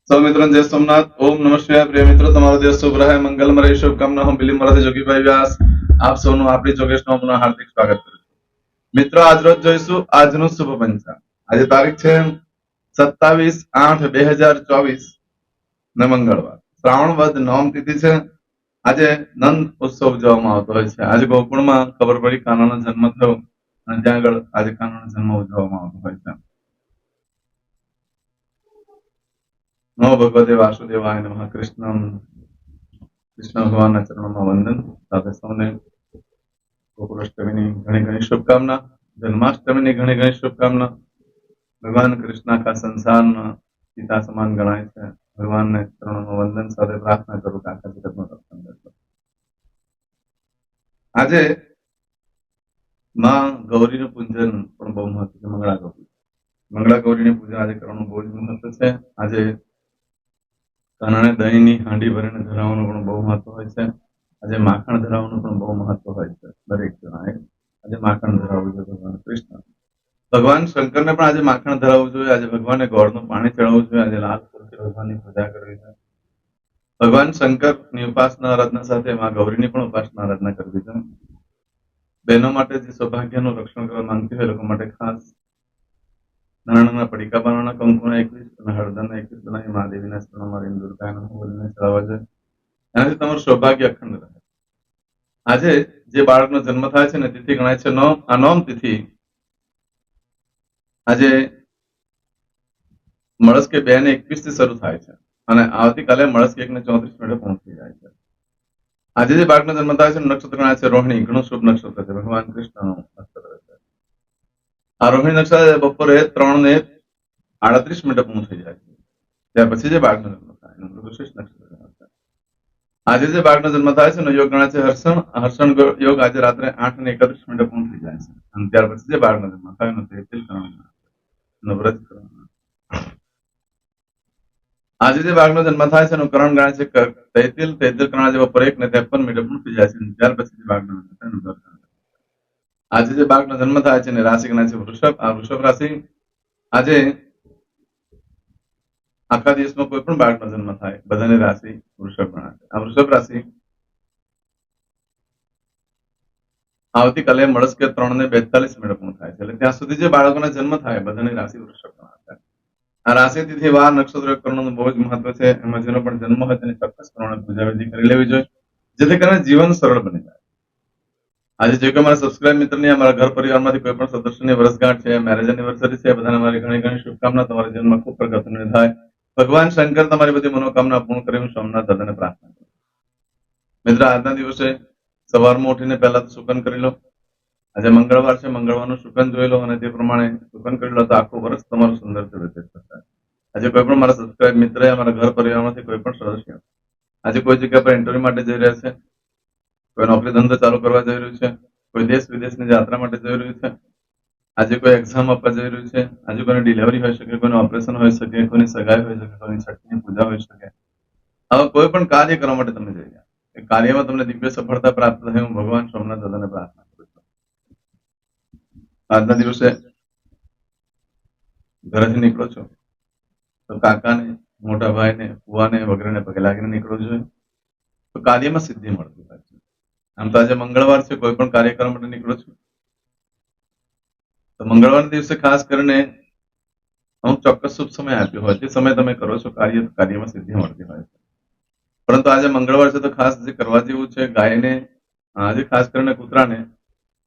સૌ મિત્રોને જય સોમનાથ. ઓમ નમઃ શિવાય. પ્રિય મિત્રો, તમારો દિવસ શુભ રહે, મંગલમય રહે. શુભકામના. હું બિલીમ મરાઠી જોગીભાઈ વ્યાસ આપ સૌનું આપણી જોગેશ નોમનું હાર્દિક સ્વાગત કરું છું. મિત્રો, આજ રોજ જોઈશું આજનું શુભ પંચાંગ. આજે તારીખ છે 27/8/2024 ને મંગળવાર. શ્રાવણ વદ નવમ તિથિ છે. આજે નંદ ઉત્સવ ઉજવવામાં આવતો હોય છે. આજે ગોકુળમાં ખબર પડી કાનાનો જન્મ થયો અને ત્યાં આગળ આજે કાનાનો જન્મ ઉજવવામાં આવતો હોય છે. નમો ભગવતે વાસુદેવાય નમઃ. કૃષ્ણ ભગવાનના ચરણોમાં વંદન. સાથે સૌને ગોકુળાષ્ટમીની ઘણી ઘણી શુભકામના, જન્માષ્ટમીની ઘણી ઘણી શુભકામના. ભગવાન કૃષ્ણ આખા સંસારના પિતા સમાન ગણાય છે. ભગવાનને ચરણોમાં વંદન સાથે પ્રાર્થના કરું કે આખા જગતનું રક્ષણ કરજો. આજે માં ગૌરીનું પૂજન પણ બહુ મહત્વ છે. મંગળા ગૌરીની પૂજા આજે કરવાનું બહુ જ મહત્વ છે. આજે કાનાને દહીંની હાંડી ભરીને ધરાવવાનું પણ બહુ મહત્વ હોય છે. આજે માખણ ધરાવવાનું પણ બહુ મહત્વ હોય છે. દરેક જણાએ આજે માખણ ધરાવવું જોઈએ. ભગવાન કૃષ્ણ, ભગવાન શંકરને પણ આજે માખણ ધરાવવું જોઈએ. આજે ભગવાનને ગોળનું પાણી ચડાવવું જોઈએ. આજે લાલ ફૂલથી ભગવાનની પૂજા કરવી જોઈએ. ભગવાન શંકરની ઉપાસના આરાધના સાથે માં ગૌરીની પણ ઉપાસના આરાધના કરવી જોઈએ. બહેનો માટે જે સૌભાગ્યનું રક્ષણ કરવા માંગતી હોય એ લોકો માટે ખાસ નાના નાના પડીકા બનાવવાના, કંકુના 21 અને હળદરના 21 બનાવી મહાદેવીના ચરણોમાં રહીને દુર્ગાના બોલીને ચડાવવા જોઈએ. એનાથી તમારું સૌભાગ્ય અખંડ રહે. આજે જે બાળકનો જન્મ થાય છે ને તિથિ ગણાય છે નવમ તિથિ. આજે મળસ્કે 2:21 થી શરૂ થાય છે અને આવતીકાલે મળસ્કે 1:34 પૂર્ણ થઈ જાય છે. આજે જે બાળકનો જન્મ થાય છે નક્ષત્ર ગણાય છે રોહિણી. ઘણું શુભ નક્ષત્ર છે. ભગવાન કૃષ્ણનું નક્ષત્ર છે. આ રોહિણી નક્ષત્ર બપોરે 3:38 પૂર્ણ થઈ જાય છે. ત્યાર પછી જે બાળકનો જન્મ થાય એનું વિશેષ નક્ષત્ર ગણાય છે. આજે જે બાળકનો જન્મ થાય છે એનો યોગ ગણાય છે હર્ષણ યોગ. આજે રાત્રે 8:31 પૂર્ણ થઈ જાય છે અને ત્યાર પછી જે બાળકનો જન્મ થાય એનો તૈતિલ કરવાનો, વ્રત કરવાનો. આજે જે બાળકનો જન્મ થાય છે એનું કરણ ગણાય છે તૈતિલ. કરણ આજે બપોરે 1:53 પૂર્ણ થઈ જાય છે. ત્યાર પછી જે બાળકનો જન્મ થાય એનું વ્રત કરવાનું. આજે જે બાળકનો જન્મ થાય છે એની રાશિ ગણાય છે વૃષભ. આ વૃષભ રાશિ આજે આખા દિવસમાં કોઈ પણ બાળકનો જન્મ થાય બધાની રાશિ વૃષભ ગણાય છે. આ વૃષભ રાશિ આવતીકાલે મળસ્કે 3:42 પૂર્ણ થાય છે. એટલે ત્યાં સુધી જે બાળકોના જન્મ થાય બધાની રાશિ વૃષભ ગણાય છે. આ રાશિ તિથિ વાર નક્ષત્ર કરવાનું બહુ જ મહત્વ છે. એમાં જેનો પણ જન્મ હોય તેની ચોક્કસ પ્રમાણે પૂજા વિધિ કરી લેવી જોઈએ, જેથી કરીને જીવન સરળ બની જાય. આજે જે કોઈ અમારા સબસ્ક્રાઇબ મિત્રની અમારા ઘર પરિવારમાંથી કોઈ પણ સદસ્યની વર્ષગાંઠ છે, મેરેજ એનિવર્સરી છે, બધાને મારી ઘણી ઘણી શુભકામના. તમારા જીવનમાં ખૂબ પ્રગતિની થાય. ભગવાન શંકર તમારી બધી મનોકામના પૂર્ણ કરી હું સોમનાથ દાદાને પ્રાર્થના કરું. મિત્ર, આજના દિવસે સવારમાં ઉઠીને પહેલા તો સુકન કરી લો. આજે મંગળવાર છે, મંગળવારનું સુકન જોઈ લો અને તે પ્રમાણે સુકન કરી લો તો આખું વર્ષ તમારું સુંદર વ્યતીત થશે. આજે કોઈ પણ મારા સબસ્ક્રાઇબ મિત્ર, અમારા ઘર પરિવારમાંથી કોઈ પણ સદસ્ય આજે કોઈ જગ્યા પર ઇન્ટરવ્યુ માટે જઈ રહ્યા છે, કોઈ નોકરી ધંધો ચાલુ કરવા જઈ રહ્યું છે, કોઈ દેશ વિદેશની યાત્રા માટે જઈ રહ્યું છે, આજે કોઈ એક્ઝામ આપવા જઈ રહ્યું છે, આજે કોઈની ડિલિવરી હોઈ શકે, કોઈનું ઓપરેશન હોઈ શકે, કોઈની સગાઈ હોઈ શકે, કોઈની છઠ્ઠીની પૂજા હોઈ શકે. આવા કોઈ પણ કાર્ય કરવા માટે તમે જઈ રહ્યા, એ કાર્યમાં તમને દિવ્ય સફળતા પ્રાપ્ત થાય હું ભગવાન સોમનાથ દાદાને પ્રાર્થના કરું છું. આજના દિવસે ઘરેથી નીકળો છો તો કાકાને, મોટા ભાઈને, ફુવાને વગેરેને પગે લાગીને નીકળવું જોઈએ, તો કાર્યમાં સિદ્ધિ મળતી હોય છે. આમ તો આજે મંગળવાર છે, કોઈ પણ કાર્ય કરવા માટે નીકળો છો તો મંગળવારના દિવસે ખાસ કરીને અમુક ચોક્કસ શુભ સમય આપ્યો હોય તે સમય તમે કરો છો કાર્યમાં સિદ્ધિ મળતી હોય છે. પરંતુ આજે મંગળવાર છે તો ખાસ જે કરવા જેવું છે, ગાયને આજે ખાસ કરીને કૂતરાને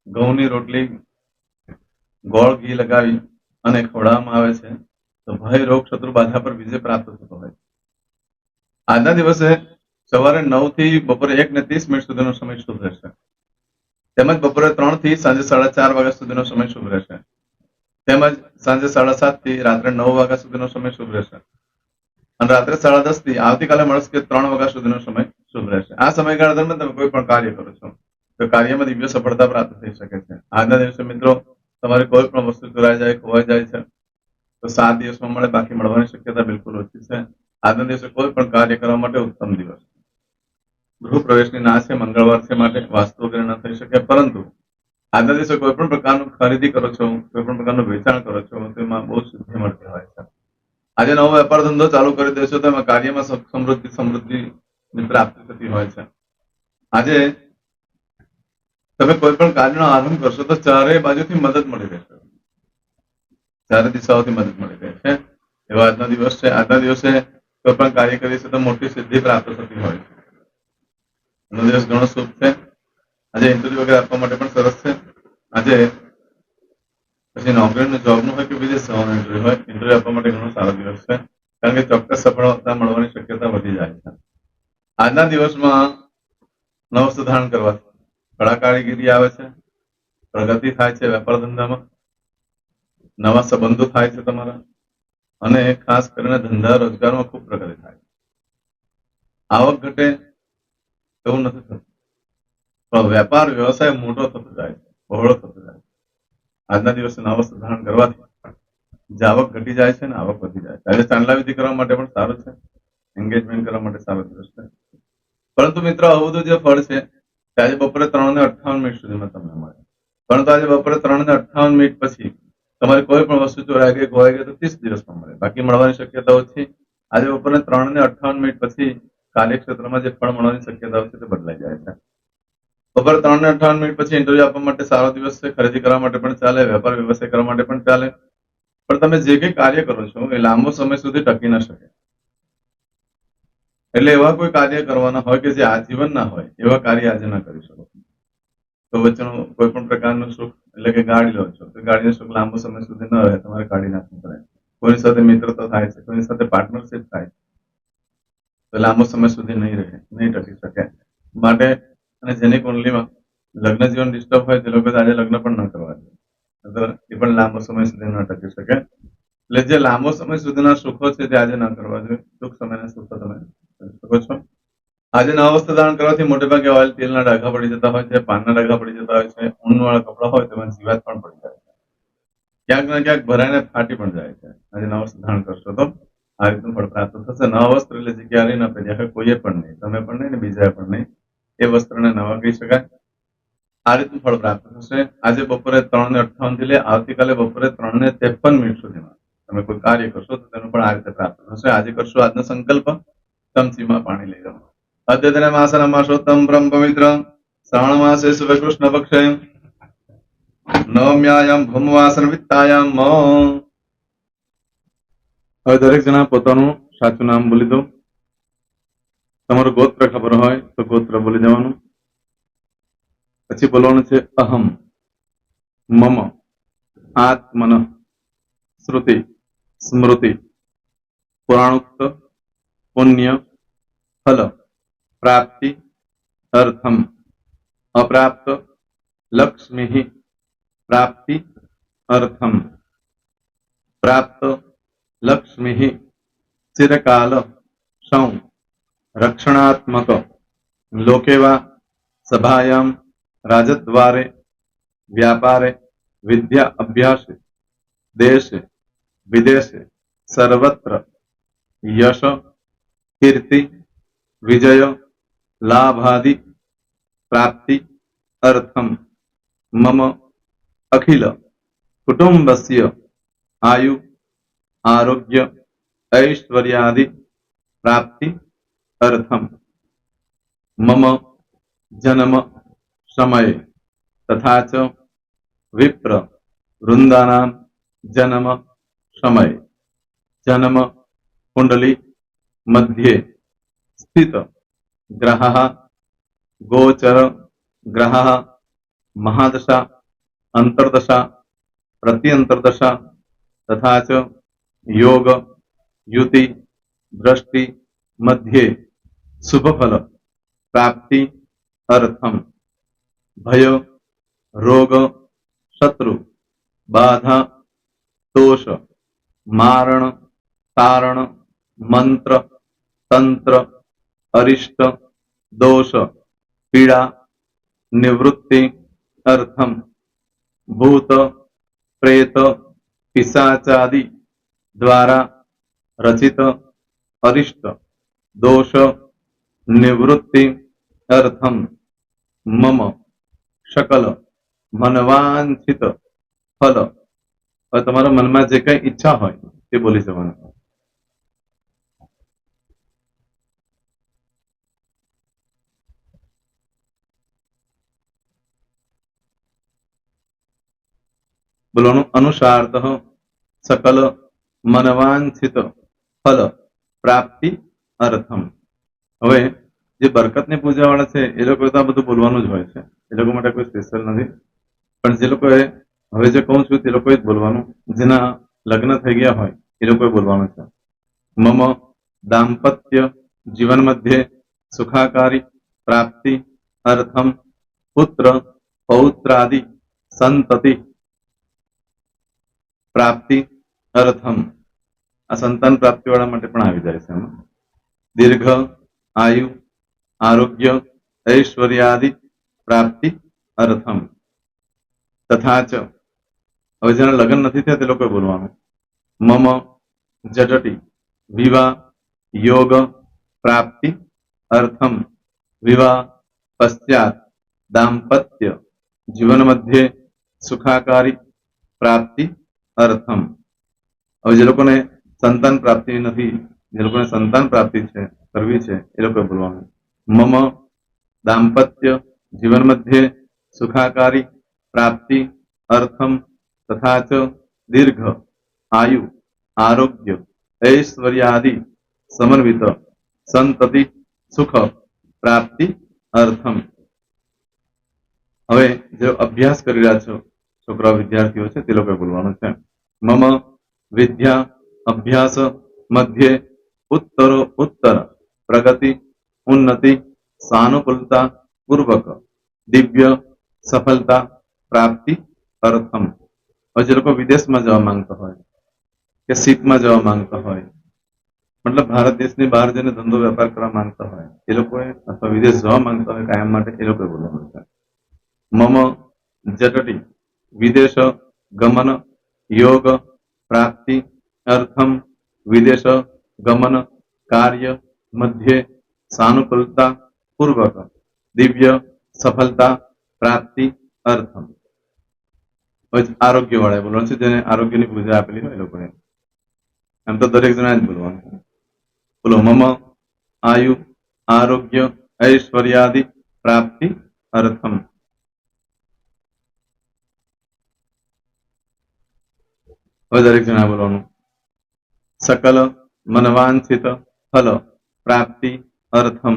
ઘઉંની રોટલી ગોળ ઘી લગાવી અને ખવડાવવામાં આવે છે તો ભય રોગ શત્રુ બાધા પર વિજય પ્રાપ્ત થતો હોય છે. આજના દિવસે સવારે 9 થી બપોરે 1:30 સુધીનો સમય શુભ રહેશે. તેમજ બપોરે 3 થી સાંજે 4:30 વાગ્યા સુધીનો સમય શુભ રહેશે. તેમજ સાંજે 7:30 થી રાત્રે 9 વાગ્યા સુધીનો સમય શુભ રહેશે અને રાત્રે 10:30 થી આવતીકાલે મળસ્કે 3 વાગ્યા સુધીનો સમય શુભ રહેશે. આ સમયગાળા દરમિયાન તમે કોઈ પણ કાર્ય કરો છો તો કાર્યમાં દિવ્ય સફળતા પ્રાપ્ત થઈ શકે છે. આજના દિવસે મિત્રો તમારી કોઈ પણ વસ્તુ ચોરાઈ જાય, ખોવાઈ જાય છે તો 7 દિવસમાં મળે, બાકી મળવાની શક્યતા બિલકુલ ઓછી છે. આજના દિવસે કોઈ પણ કાર્ય કરવા માટે ઉત્તમ દિવસ. ગૃહ પ્રવેશની ના છે, મંગળવાર છે માટે વાસ્તુ વગેરે ન થઈ શકે, પરંતુ આજના દિવસે કોઈ પણ પ્રકારનું ખરીદી કરો છો, કોઈ પણ પ્રકારનું વેચાણ કરો છો તો એમાં બહુ સિદ્ધિ મળતી હોય છે. આજે નવો વેપાર ધંધો ચાલુ કરી દેશો તો એમાં કાર્યમાં સમૃદ્ધિની પ્રાપ્તિ થતી હોય છે. આજે તમે કોઈ પણ કાર્યનો આરંભ કરશો તો ચારેય બાજુથી મદદ મળી રહેશે, ચારે દિશાઓથી મદદ મળી રહેશે. એવો આજનો દિવસ છે. આજના દિવસે કોઈ પણ કાર્ય કરીશું તો મોટી સિદ્ધિ પ્રાપ્ત થતી હોય છે. આજનો દિવસ ઘણો શુભ છે. આજે ઇન્ટરવ્યુ વગેરે આપવા માટે પણ સરસ છે. આજે પછી નોકરીનું જોબનું હોય કે વિદેશ જવાનું ઇન્ટરવ્યુ હોય, ઇન્ટરવ્યુ આપવા માટે ઘણો સારો દિવસ છે. કારણ કે ચોક્કસ સફળતા મળવાની શક્યતા વધી જાય છે. આજના દિવસમાં નવસ્થ ધારણ કરવાથી કળા કારીગીરી આવે છે, પ્રગતિ થાય છે વેપાર ધંધામાં, નવા સંબંધો થાય છે તમારા, અને ખાસ કરીને ધંધા રોજગારમાં ખૂબ પ્રગતિ થાય. આવક ઘટે એવું નથી થતું, પણ વેપાર વ્યવસાય મોટો થતો જાય છે, બહોળો થતો જાય છે. આજના દિવસે નવસ્થ ધારણ કરવાથી જે આવક ઘટી જાય છે ને આવક વધી જાય છે. આજે ચાંદલા વિધિ કરવા માટે પણ સારું છે, એન્ગેજમેન્ટ કરવા માટે સારો દિવસ છે. પરંતુ મિત્રો આવું બધું જે ફળ છે તે આજે બપોરે 3:58 સુધીમાં તમને મળે. પરંતુ આજે બપોરે 3:58 પછી તમારી કોઈ પણ વસ્તુ ચોરાઈ ગઈ, ખોવાઈ ગઈ તો 30 દિવસમાં મળે, બાકી મળવાની શક્યતા ઓછી. આજે બપોરે 3:58 પછી કાર્યક્ષેત્રમાં જે ફળ મળવાની શક્યતાઓ છે તે બદલાઈ જાય છે. બપોરે 3:58 પછી ઇન્ટરવ્યુ આપવા માટે સારો દિવસ છે, ખરીદી કરવા માટે પણ ચાલે, વેપાર વ્યવસાય કરવા માટે પણ ચાલે. પણ તમે જે કંઈ કાર્ય કરો છો એ લાંબો સમય સુધી ટકી ન શકે. એટલે એવા કોઈ કાર્ય કરવાના હોય કે જે આજીવન ના હોય, એવા કાર્ય આજે ના કરી શકો. તો વચ્ચેનું કોઈ પણ પ્રકારનું સુખ, એટલે કે ગાડી લો છો તો ગાડીનું સુખ લાંબો સમય સુધી ન રહે, તમારે કાઢી નાખવું પડે. કોઈની સાથે મિત્રતા થાય છે, કોઈની સાથે પાર્ટનરશિપ થાય તો લાંબો સમય સુધી નહીં રહે, નહીં ટકી શકે. માટે અને જેની કુંડલીમાં લગ્ન જીવન ડિસ્ટર્બ હોય તે લોકો આજે લગ્ન પણ ન કરવા જોઈએ, એ પણ લાંબો સમય સુધી ન ટકી શકે. એટલે જે લાંબો સમય સુધીના સુખો છે તે આજે ન કરવા જોઈએ, ટૂંક સમયના સુખો તમે કરી શકો છો. આજે નવા વસ્ત્ર ધારણ કરવાથી મોટે ભાગે ઓઇલ તેલના ડાઘા પડી જતા હોય છે, પાનના ડાઘા પડી જતા હોય છે, ઊનવાળા કપડા હોય તેમાં જીવાત પણ પડી જાય છે, ક્યાંક ને ક્યાંક ભરાઈને ફાટી પણ જાય છે. આજે નવા વસ્ત્ર ધારણ કરશો તો આ રીતનું ફળ પ્રાપ્ત થશે. નવા વસ્ત્ર એટલે જે ક્યારેય ન પહેર્યા હોય, કોઈએ પણ નહીં, તમે પણ નહીં ને બીજા પણ નહીં, એ વસ્ત્રને નવા કહી શકાય. આ રીતનું ફળ પ્રાપ્ત થશે. આજે બપોરે 3:58 થી લઈ આવતીકાલે બપોરે 3:53 સુધીમાં તમે કોઈ કાર્ય કરશો તો તેનું પણ આ રીતે પ્રાપ્ત થશે. આજે કરશો આજનો સંકલ્પ, ચમચીમાં પાણી લઈ જાઓ. અદ્યતન માસન માસોત્તમ બ્રહ્મ પવિત્ર શ્રાવણ માસે શુભ કૃષ્ણ પક્ષે નવમ્યાયામ ભૌમવાસન વિત્તાયામ. હવે દરેક જણા પોતાનું સાચું નામ બોલી દો. તમારું ગોત્ર ખબર હોય તો ગોત્ર બોલી દેવાનું. પછી બોલવાનું છે અહમ, મમ, આત્મન, શ્રુતિ, સ્મૃતિ, પુરાણોક્ત, પુણ્ય, ફલ, પ્રાપ્તિ, અર્થમ, અપ્રાપ્ત, લક્ષ્મી, પ્રાપ્તિ, અર્થમ, પ્રાપ્ત, લક્ષ્મી, ચિરકાલ, સૌ, રક્ષણાત્મક, લોકેવા, સભાયામ, રાજદ્વારે, વ્યાપારે, વિદ્યા અભ્યાસે, દેશે, વિદેશે, સર્વત્ર, યશ, કીર્તિ, વિજય, લાભાદિ, પ્રાપ્તિ, અર્થમ, મમ, અખિલ, કુટુંબસ્ય, આયુ, આરોગ્ય, ऐश्वर्यादि, प्राप्ति, अर्थम, मम, जन्म, समय, तथा च विप्र, वृंदानाम, जन्म, समय, जन्म, कुंडली, मध्ये, स्थित, ग्रहः, गोचर, ग्रहः, महादशा, अंतर्दशा, प्रत्यंतर्दशा, तथा च योग, युति, दृष्टि, मध्ये, शुभ फल, प्राप्ति, अर्थम, भय, रोग, शत्रु, बाधा, दोष, मारण, तारण, मंत्र, तंत्र, अरिष्ट, दोष, पीड़ा, निवृत्ति, अर्थम, भूत, प्रेत, पिशाचादि द्वारा रचित अरिष्ट, दोष, निवृत्ति, अर्थम, मम, सकल, मनवांछित फल. હવે તમારા મનમાં જે કઈ ઈચ્છા હોય તે બોલી જવાનું. બોલવાનું અનુસાર્થ સકલ મનવાંછિત ફલ પ્રાપ્તિ અર્થમ. હવે જે બરકતની પૂજા વાળા છે એ લોકો તો આ બધું બોલવાનું જ હોય છે, એ લોકો માટે કોઈ સ્પેશિયલ નથી. પણ જે લોકોએ હવે જે કહું છું તે લોકોએ જ બોલવાનું, જેના લગ્ન થઈ ગયા હોય એ લોકોએ બોલવાનું છે. મમ દાંપત્ય જીવન મધ્યે સુખાકારી પ્રાપ્તિ અર્થમ પુત્ર પૌત્રાદિ સંતતિ પ્રાપ્તિ અર્થમ. આ સંતાન પ્રાપ્તિ વાળા માટે પણ આવી જાય છે એમાં. દીર્ઘ આયુ આરોગ્ય ઐશ્વર્યાદિ પ્રાપ્તિ અર્થમ. તથા ચ, હવે જેના લગ્ન નથી થયા તે લોકોએ બોલવાનું. મમ જટટી વિવાહ યોગ પ્રાપ્તિ અર્થમ વિવાહ પશ્ચાત દાંપત્ય જીવન મધ્યે સુખાકારી પ્રાપ્તિ અર્થમ. હવે જે લોકોને સંતાન પ્રાપ્તિ નથી, જે લોકોને સંતાન પ્રાપ્તિ છે કરવી છે એ લોકોએ બોલવાનું. મમ દાંપત્ય જીવન મધ્યે સુખાકારી પ્રાપ્તિ અર્થમ તથા ચ દીર્ઘ આયુ આરોગ્ય ઐશ્વર્યાદિ સમન્વિત સંતતિ સુખ પ્રાપ્તિ અર્થમ. હવે જે અભ્યાસ કરી રહ્યા છો છોકરાઓ વિદ્યાર્થીઓ છે તે લોકોએ બોલવાનું છે. મમ વિદ્યા અભ્યાસ મધ્યે ઉત્તરો ઉત્તર પ્રગતિ ઉન્નતિ સાનુકૂલતા પૂર્વક દિવ્ય સફળતા પ્રાપ્તિ અર્થમ. હવે જે લોકો વિદેશમાં જવા માંગતા હોય કે શીપમાં જવા માંગતા હોય, મતલબ ભારત દેશની બહાર જઈને ધંધો વેપાર કરવા માંગતા હોય એ લોકોએ, અથવા વિદેશ જવા માંગતા હોય કાયમ માટે, એ લોકોએ બોલવાનું છે. મમ જટટી વિદેશ ગમન યોગ પ્રાપ્તિ અર્થમ વિદેશ ગમન કાર્ય મધ્યે સાનુકૂલતા પૂર્વક દિવ્ય સફળતા પ્રાપ્તિ અર્થમ. આરોગ્ય વાળા બોલવાનું છે, જેને આરોગ્યની પૂજા આપેલી હોય એ લોકોએ. એમ તો દરેક જણા જ બોલવાનું છે. બોલો મમ આયુ આરોગ્ય ઐશ્વર્યાદિ પ્રાપ્તિ અર્થમ. હવે દરેક જણા બોલવાનું. સકલ મનવાંછિત ફલ પ્રાપ્તિ અર્થમ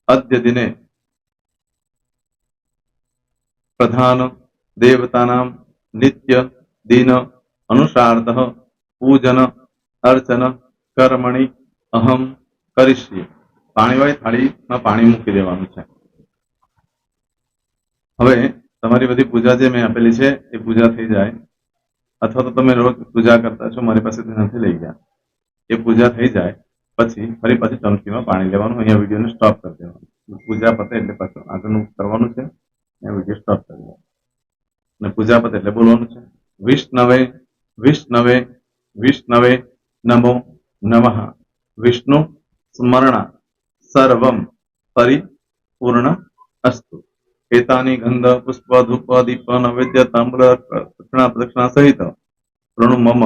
અદ્ય દિને પ્રધાન દેવતાનામ નિત્ય દિન અનુસાર્થ પૂજન અર્ચન કર્મણિ અહમ કરીશ્ય. પાણીવાળી થાળીમાં પાણી મૂકી દેવાનું છે. હવે તમારી બધી પૂજા જે મેં આપેલી છે એ પૂજા થઈ જાય, અથવા તો તમે રોજ પૂજા કરતા છો, મારી પાસેથી નથી લઈ ગયા, એ પૂજા થઈ જાય પછી ફરી પાછી ચમચીમાં પાણી લેવાનું. અહીંયા વિડીયોને સ્ટોપ કરી દેવાનું. પૂજા પતે એટલે પાછું આગળનું કરવાનું છે. અહીંયા વિડીયો સ્ટોપ કરી દેવાનું અને પૂજા પતે એટલે બોલવાનું છે. વિષ્ણવે વિષ્ણવે વિષ્ણવે નમો નમઃ વિષ્ણુ સ્મરણા સર્વમ પરિપૂર્ણ અસ્તુ. એતાની ગંધ પુષ્પ ધૂપ દીપ નૈવેદ્ય તાંબૂલ પ્રદક્ષિણા સહિત પ્રણુ મમ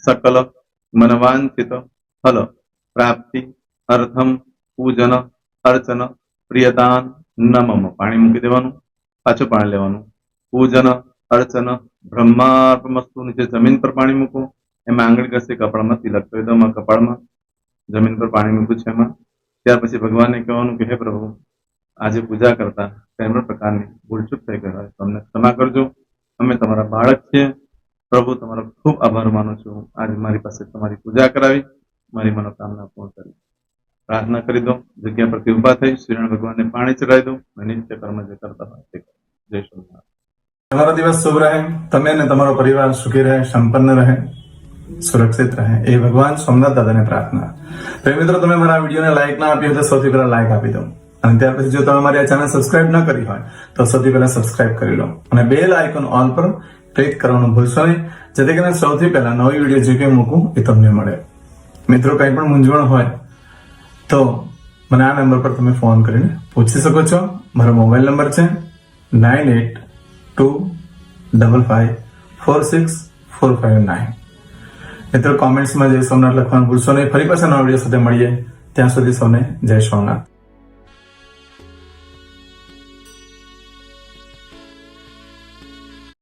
સકલ મનવાંછિત ફલ પ્રાપ્તિ અર્થમ પૂજન અર્ચન પ્રિયદાન ન મમ. પાણી મૂકી દેવાનું, પાછું પાણી લેવાનું. પૂજન અર્ચન બ્રહ્માર્પણમસ્તુ. નીચે જમીન પર પાણી મૂકો, એમાં આંગળી ઘસી કપાળમાં તિલક કરી દો. કપાળમાં જમીન પર પાણી મૂક્યું છે એમાં. ત્યાર પછી ભગવાનને કહેવાનું કે હે પ્રભુ, આજે પૂજા કરતા કઈ પણ પ્રકારની ભૂલચૂક થઈ ગઈ હોય તો અમને ક્ષમા કરજો. અમે તમારા બાળક છીએ. પ્રભુ તમારો ખૂબ આભાર માનું છું, આજે મારી પાસે તમારી પૂજા કરાવી, મારી મનોકામના પૂર્ણ કરી. પ્રાર્થના કરી દો. જગ્યા પરથી ઉભા થઈ શ્રીનારાયણ ભગવાનને પાણી ચડાવી દો અને નિત્ય કર્મ જે કરતા હોય તે કરો. જય શ્રી. તમારો દિવસ શુભ રહે, તમે અને તમારો પરિવાર સુખી રહે, સંપન્ન રહે, સુરક્ષિત રહે, એ ભગવાન સોમનાથ દાદાને પ્રાર્થના. તો મિત્રો, તમે મારા વિડીયોને લાઈક ના આપી હોય તો સૌથી પહેલા લાઈક આપી દો, અને ત્યાર પછી જો તમે મારી આ ચેનલ સબસ્ક્રાઇબ ન કરી હોય તો સૌથી પહેલા સબસ્ક્રાઇબ કરી લો અને બેલ આઇકોન ઓલ પર ક્લિક કરવાનું ભૂલશો નહીં, જેથી કરીને સૌથી પહેલા નવી વિડીયો જે કંઈ મૂકું એ તમને મળે. મિત્રો, કંઈ પણ મૂંઝવણ હોય તો મને આ નંબર પર તમે ફોન કરીને પૂછી શકો છો. મારો મોબાઈલ નંબર છે 9825546459. મિત્રો, કોમેન્ટ્સમાં જય સોમનાથ લખવાનું ભૂલશો નહીં. ફરી પાછા નવા વિડીયો સાથે મળીએ. ત્યાં સુધી સૌને જય સોમનાથ.